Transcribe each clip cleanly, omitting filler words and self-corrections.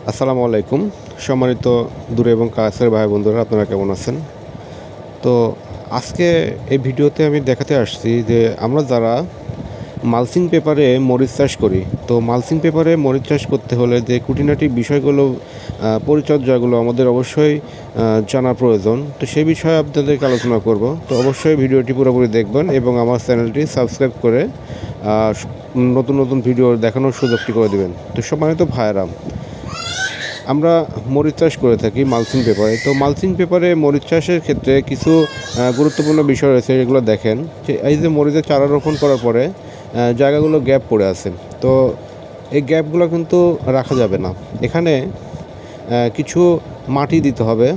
আসসালামু আলাইকুম। সম্মানিত দূরে এবং কাছের ভাই বন্ধুরা, আপনারা কেমন আছেন? তো আজকে এই ভিডিওতে আমি দেখাতে আসছি যে আমরা যারা মালচিং পেপারে মরিচ চাষ করি, তো মালচিং পেপারে মরিচ চাষ করতে হলে যে খুঁটিনাটি বিষয়গুলো পরিচর্যাগুলো আমাদের অবশ্যই জানা প্রয়োজন। তো সেই বিষয়ে আপনাদেরকে আলোচনা করব। তো অবশ্যই ভিডিওটি পুরোপুরি দেখবেন এবং আমার চ্যানেলটি সাবস্ক্রাইব করে নতুন নতুন ভিডিও দেখানোর সুযোগটি করে দেবেন। তো সম্মানিত ভাইয়েরা, আমরা মরিচ চাষ করে থাকি মালচিং পেপারে। তো মালচিং পেপারে মরিচ চাষের ক্ষেত্রে কিছু গুরুত্বপূর্ণ বিষয় রয়েছে, এগুলো দেখেন যে এই যে মরিচের চারা রোপণ করার পরে জায়গাগুলো গ্যাপ পড়ে আছে। তো এই গ্যাপগুলো কিন্তু রাখা যাবে না। এখানে কিছু মাটি দিতে হবে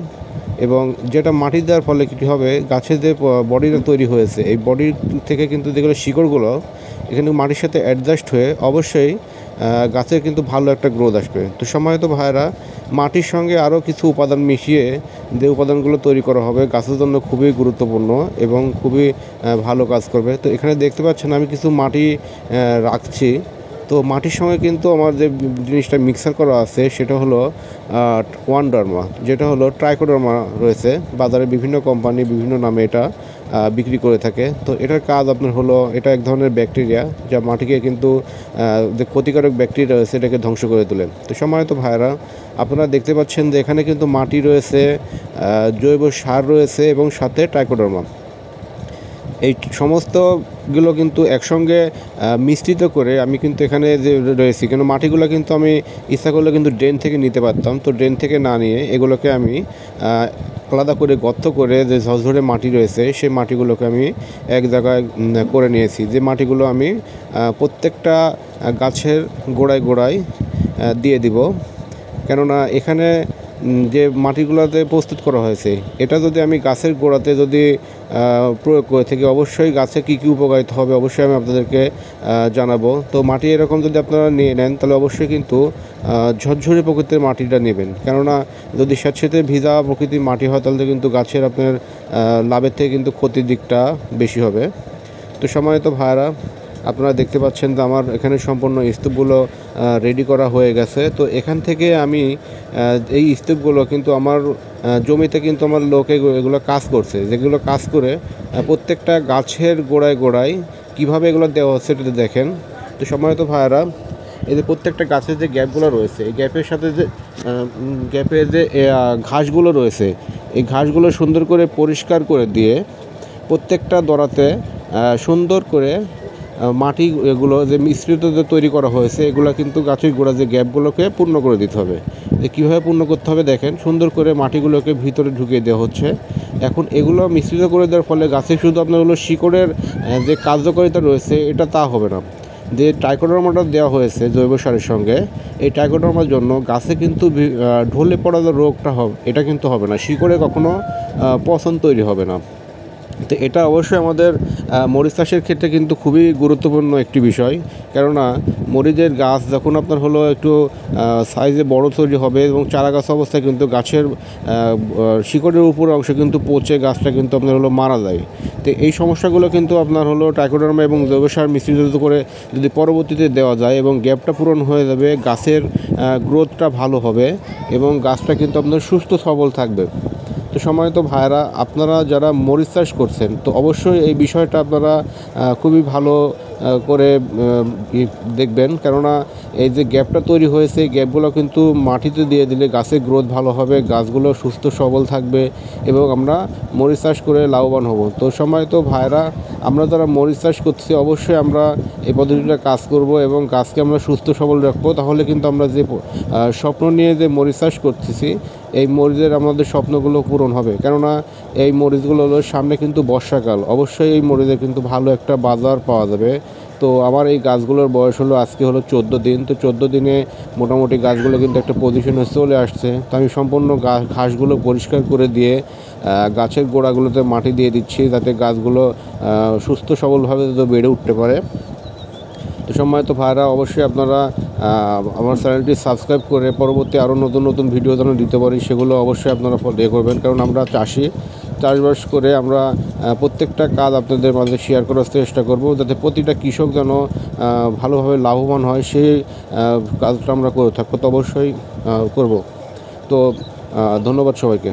এবং যেটা মাটি দেওয়ার ফলে কী হবে, গাছের যে বডিটা তৈরি হয়েছে এই বডির থেকে কিন্তু যেগুলো শিকড়গুলো এখানে মাটির সাথে অ্যাডজাস্ট হয়ে অবশ্যই গাছের কিন্তু ভালো একটা গ্রোথ আসবে। তো সম্মানিত ভাইয়েরা, মাটির সঙ্গে আরও কিছু উপাদান মিশিয়ে যে উপাদানগুলো তৈরি করা হবে গাছের জন্য খুবই গুরুত্বপূর্ণ এবং খুবই ভালো কাজ করবে। তো এখানে দেখতে পাচ্ছেন আমি কিছু মাটি রাখছি। তো মাটির সঙ্গে কিন্তু আমার যে জিনিসটা মিক্সার করা আছে সেটা হলো ওয়ান্ডারমা, যেটা হলো ট্রাইকোডার্মা রয়েছে বাজারে, বিভিন্ন কোম্পানি বিভিন্ন নামে এটা বিক্রি করে থাকে। তো এটার কাজ আপনার হলো, এটা এক ধরনের ব্যাকটেরিয়া যা মাটিকে কিন্তু যে ক্ষতিকারক ব্যাকটেরিয়া রয়েছে এটাকে ধ্বংস করে তোলে। তো সম্মানিত ভাইয়েরা, আপনারা দেখতে পাচ্ছেন যে এখানে কিন্তু মাটি রয়েছে, জৈব সার রয়েছে এবং সাথে ট্রাইকোডার্মা। এই সমস্তগুলো কিন্তু একসঙ্গে মিশ্রিত করে আমি কিন্তু এখানে যে রয়েছি, কেন মাটিগুলো কিন্তু আমি ইচ্ছা করলে কিন্তু ড্রেন থেকে নিতে পারতাম। তো ড্রেন থেকে না নিয়ে এগুলোকে আমি আলাদা করে গর্ত করে যে ঝরঝরে মাটি রয়েছে সেই মাটিগুলোকে আমি এক জায়গায় করে নিয়েছি। যে মাটিগুলো আমি প্রত্যেকটা গাছের গোড়ায় গোড়ায় দিয়ে দিব, কেননা এখানে যে মাটিগুলোতে প্রস্তুত করা হয়েছে এটা যদি আমি গাছের গোড়াতে যদি প্রয়োগ করে থাকি, অবশ্যই গাছে কী কী উপকারিতা হবে অবশ্যই আমি আপনাদেরকে জানাবো। তো মাটি এরকম যদি আপনারা নিয়ে নেন তাহলে অবশ্যই কিন্তু ঝরঝরে প্রকৃতির মাটিটা নেবেন, কেননা যদি স্যাঁতসেঁতে ভিজা প্রকৃতির মাটি হয় তাহলে কিন্তু গাছের আপনার লাভের থেকে কিন্তু ক্ষতির দিকটা বেশি হবে। তো সম্মানিত ভাইয়েরা, আপনারা দেখতে পাচ্ছেন যে আমার এখানে সম্পূর্ণ স্তূপগুলো রেডি করা হয়ে গেছে। তো এখান থেকে আমি এই স্তূপগুলো কিন্তু আমার জমিতে কিন্তু আমার লোকে এগুলো কাজ করছে, যেগুলো কাজ করে প্রত্যেকটা গাছের গোড়ায় গোড়ায় কীভাবে এগুলো দেওয়া হচ্ছে এটা দেখেন। তো সম্মানিত ভাইয়েরা, এই যে প্রত্যেকটা গাছের যে গ্যাপগুলো রয়েছে এই গ্যাপের সাথে যে গ্যাপের যে ঘাসগুলো রয়েছে এই ঘাসগুলো সুন্দর করে পরিষ্কার করে দিয়ে প্রত্যেকটা দড়াতে সুন্দর করে মাটি এগুলো যে মিশ্রিত যে তৈরি করা হয়েছে এগুলো কিন্তু গাছের গোড়া যে গ্যাপগুলোকে পূর্ণ করে দিতে হবে। কীভাবে পূর্ণ করতে হবে দেখেন, সুন্দর করে মাটিগুলোকে ভিতরে ঢুকিয়ে দেওয়া হচ্ছে। এখন এগুলো মিশ্রিত করে দেওয়ার ফলে গাছে শুধু আপনার হলো শিকড়ের যে কার্যকারিতা রয়েছে এটা তা হবে না। যে ট্রাইকোডার্মাটা দেওয়া হয়েছে জৈব সারের সঙ্গে, এই ট্রাইকোডার্মার জন্য গাছে কিন্তু ঢলে পড়া যে রোগটা হবে এটা কিন্তু হবে না, শিকড়ে কখনো পচন তৈরি হবে না। তো এটা অবশ্যই আমাদের মরিচ চাষের ক্ষেত্রে কিন্তু খুবই গুরুত্বপূর্ণ একটি বিষয়, কেননা মরিচের গাছ যখন আপনার হলো একটু সাইজে বড় তৈরি হবে এবং চারা গাছ অবস্থায় কিন্তু গাছের শিকড়ের উপর অংশ কিন্তু পচে গাছটা কিন্তু আপনার হলো মারা যায়। তো এই সমস্যাগুলো কিন্তু আপনার হলো ট্রাইকোডার্মা এবং জৈব সার মিশ্রিত করে যদি পরবর্তীতে দেওয়া যায় এবং গ্যাপটা পূরণ হয়ে যাবে, গাছের গ্রোথটা ভালো হবে এবং গাছটা কিন্তু আপনার সুস্থ সবল থাকবে। তো সম্মানিত ভাইয়েরা, আপনারা যারা মরিচ চাষ করছেন তো অবশ্যই এই বিষয়টা আপনারা খুবই ভালো করে দেখবেন, কেননা এই যে গ্যাপটা তৈরি হয়েছে এই গ্যাপগুলো কিন্তু মাটিতে দিয়ে দিলে গাছের গ্রোথ ভালো হবে, গাছগুলো সুস্থ সবল থাকবে এবং আমরা মরিচ চাষ করে লাভবান হব। তো সম্মানিত ভাইয়েরা, আমরা যারা মরিচ চাষ করছি অবশ্যই আমরা এই পদ্ধতিটা কাজ করব এবং গাছকে আমরা সুস্থ সবল রাখবো, তাহলে কিন্তু আমরা যে স্বপ্ন নিয়ে যে মরিচ চাষ করতেছি এই মরিচের আমাদের স্বপ্নগুলো পূরণ হবে। কেননা এই মরিচগুলো হলো সামনে কিন্তু বর্ষাকাল, অবশ্যই এই মরিচের কিন্তু ভালো একটা বাজার পাওয়া যাবে। তো আমার এই গাছগুলোর বয়স হলো আজকে হলো 14 দিন। তো 14 দিনে মোটামুটি গাছগুলো কিন্তু একটা পজিশনে চলে আসছে। তো আমি সম্পূর্ণ ঘাসগুলো পরিষ্কার করে দিয়ে গাছের গোড়াগুলোতে মাটি দিয়ে দিচ্ছি যাতে গাছগুলো সুস্থ সবলভাবে যাতে বেড়ে উঠতে পারে। তো সম্মানিত ভাইরা, অবশ্যই আপনারা আমার চ্যানেলটি সাবস্ক্রাইব করে পরবর্তী আরও নতুন নতুন ভিডিও যেন দিতে পারি সেগুলো অবশ্যই আপনারা করবেন, কারণ আমরা চাষি। চাষবাস করে আমরা প্রত্যেকটা কাজ আপনাদের মাঝে শেয়ার করার চেষ্টা করব, যাতে প্রতিটা কৃষক যেন ভালোভাবে লাভবান হয় সেই কাজটা আমরা করে থাকবো, তো অবশ্যই করব। তো ধন্যবাদ সবাইকে।